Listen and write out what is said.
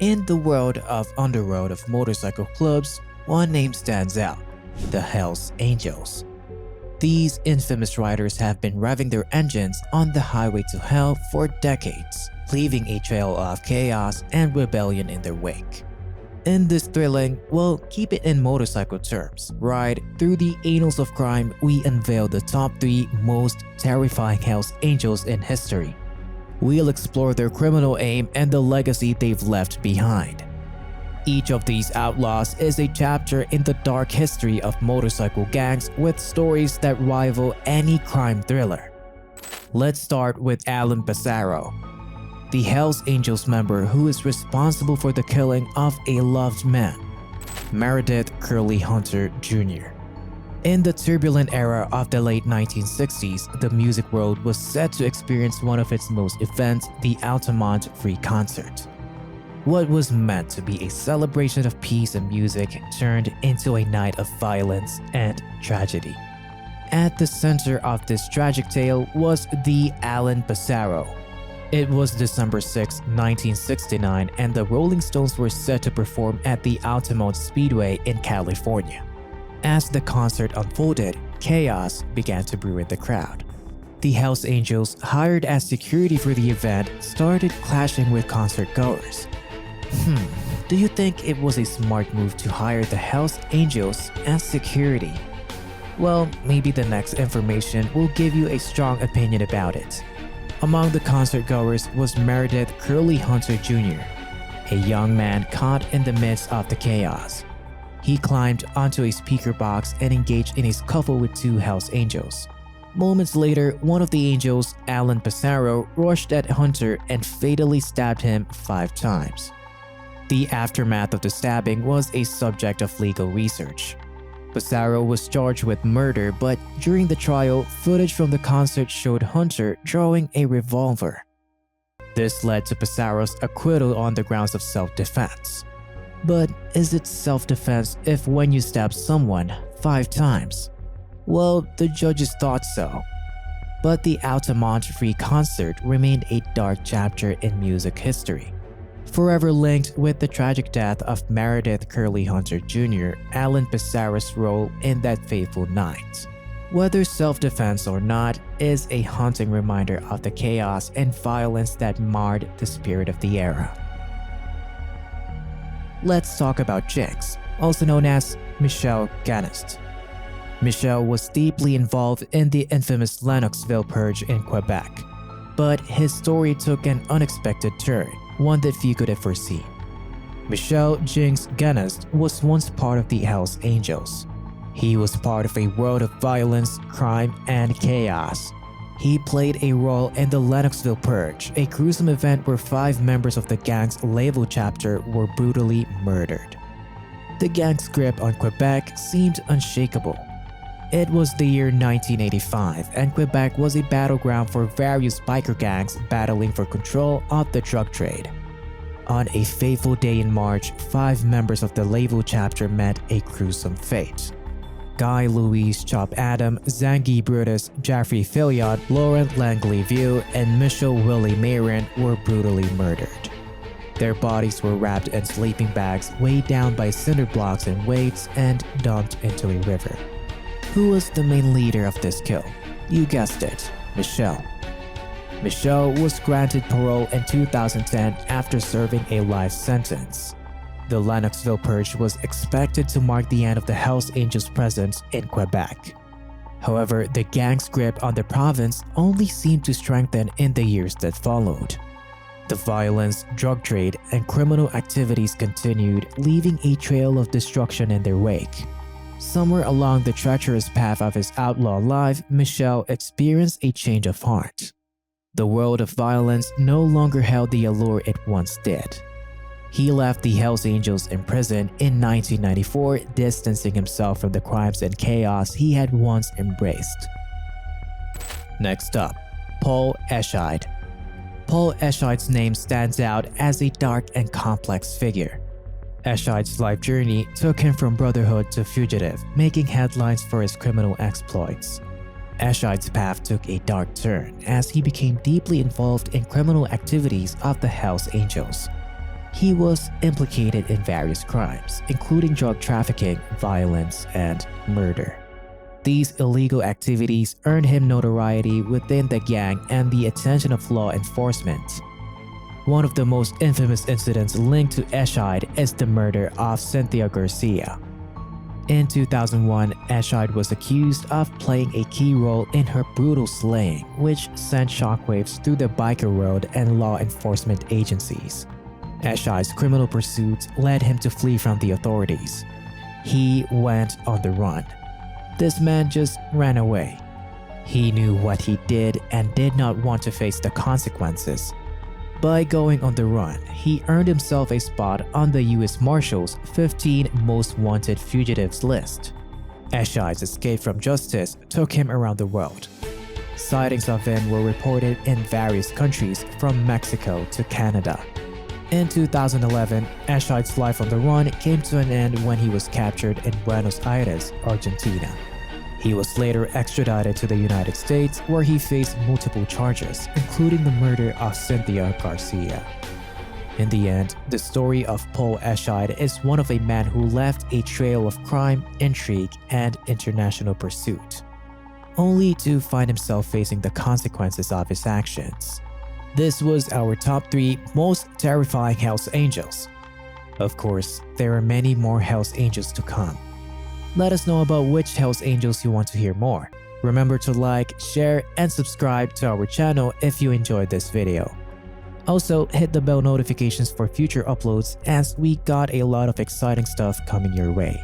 In the world of underworld of motorcycle clubs, one name stands out: the Hells Angels. These infamous riders have been revving their engines on the highway to hell for decades, leaving a trail of chaos and rebellion in their wake. In this thrilling, well, keep it in motorcycle terms, ride through the annals of crime, we unveil the top 3 most terrifying Hells Angels in history. We'll explore their criminal aim and the legacy they've left behind. Each of these outlaws is a chapter in the dark history of motorcycle gangs with stories that rival any crime thriller. Let's start with Alan Bisaro, the Hells Angels member who is responsible for the killing of a loved man, Meredith Curly Hunter Jr. In the turbulent era of the late 1960s, the music world was set to experience one of its most events, the Altamont Free Concert. What was meant to be a celebration of peace and music turned into a night of violence and tragedy. At the center of this tragic tale was the Alan Bisaro. It was December 6, 1969, and the Rolling Stones were set to perform at the Altamont Speedway in California. As the concert unfolded, chaos began to brew in the crowd. The Hells Angels, hired as security for the event, started clashing with concert-goers. Do you think it was a smart move to hire the Hells Angels as security? Well, maybe the next information will give you a strong opinion about it. Among the concert-goers was Meredith Curly Hunter Jr., a young man caught in the midst of the chaos. He climbed onto a speaker box and engaged in a scuffle with 2 Hells Angels. Moments later, one of the angels, Alan Bisaro, rushed at Hunter and fatally stabbed him 5 times. The aftermath of the stabbing was a subject of legal research. Bisaro was charged with murder, but during the trial, footage from the concert showed Hunter drawing a revolver. This led to Bisaro's acquittal on the grounds of self-defense. But is it self-defense if when you stab someone 5 times? Well, the judges thought so. But the Altamont Free Concert remained a dark chapter in music history. Forever linked with the tragic death of Meredith Curly Hunter Jr., Alan Bisaro's role in that fateful night, whether self-defense or not, is a haunting reminder of the chaos and violence that marred the spirit of the era. Let's talk about Jinx, also known as Michel Ganist. Michel was deeply involved in the infamous Lennoxville Purge in Quebec, but his story took an unexpected turn, one that few could have foreseen. Michel Jinx Ganist was once part of the Hells Angels. He was part of a world of violence, crime, and chaos. He played a role in the Lennoxville Purge, a gruesome event where 5 members of the gang's label chapter were brutally murdered. The gang's grip on Quebec seemed unshakable. It was the year 1985, and Quebec was a battleground for various biker gangs battling for control of the drug trade. On a fateful day in March, 5 members of the label chapter met a gruesome fate. Guy Louis Chop Adam, Zangi Brutus, Jeffrey Filliot, Laurent Langley View, and Michel Willie Marin were brutally murdered. Their bodies were wrapped in sleeping bags, weighed down by cinder blocks and weights, and dumped into a river. Who was the main leader of this kill? You guessed it, Michel. Michel was granted parole in 2010 after serving a life sentence. The Lennoxville Purge was expected to mark the end of the Hells Angels' presence in Quebec. However, the gang's grip on the province only seemed to strengthen in the years that followed. The violence, drug trade, and criminal activities continued, leaving a trail of destruction in their wake. Somewhere along the treacherous path of his outlaw life, Michel experienced a change of heart. The world of violence no longer held the allure it once did. He left the Hells Angels in prison in 1994, distancing himself from the crimes and chaos he had once embraced. Next up, Paul Eide. Paul Eide's name stands out as a dark and complex figure. Eide's life journey took him from brotherhood to fugitive, making headlines for his criminal exploits. Eide's path took a dark turn as he became deeply involved in criminal activities of the Hells Angels. He was implicated in various crimes, including drug trafficking, violence, and murder. These illegal activities earned him notoriety within the gang and the attention of law enforcement. One of the most infamous incidents linked to Eide is the murder of Cynthia Garcia. In 2001, Eide was accused of playing a key role in her brutal slaying, which sent shockwaves through the biker world and law enforcement agencies. Eide's criminal pursuits led him to flee from the authorities. He went on the run. This man just ran away. He knew what he did and did not want to face the consequences. By going on the run, he earned himself a spot on the US Marshals' 15 Most Wanted Fugitives list. Eide's escape from justice took him around the world. Sightings of him were reported in various countries from Mexico to Canada. In 2011, Eide's life on the run came to an end when he was captured in Buenos Aires, Argentina. He was later extradited to the United States, where he faced multiple charges, including the murder of Cynthia Garcia. In the end, the story of Paul Eide is one of a man who left a trail of crime, intrigue, and international pursuit, only to find himself facing the consequences of his actions. This was our top 3 most terrifying Hells Angels. Of course, there are many more Hells Angels to come. Let us know about which Hells Angels you want to hear more. Remember to like, share, and subscribe to our channel if you enjoyed this video. Also, hit the bell notifications for future uploads as we got a lot of exciting stuff coming your way.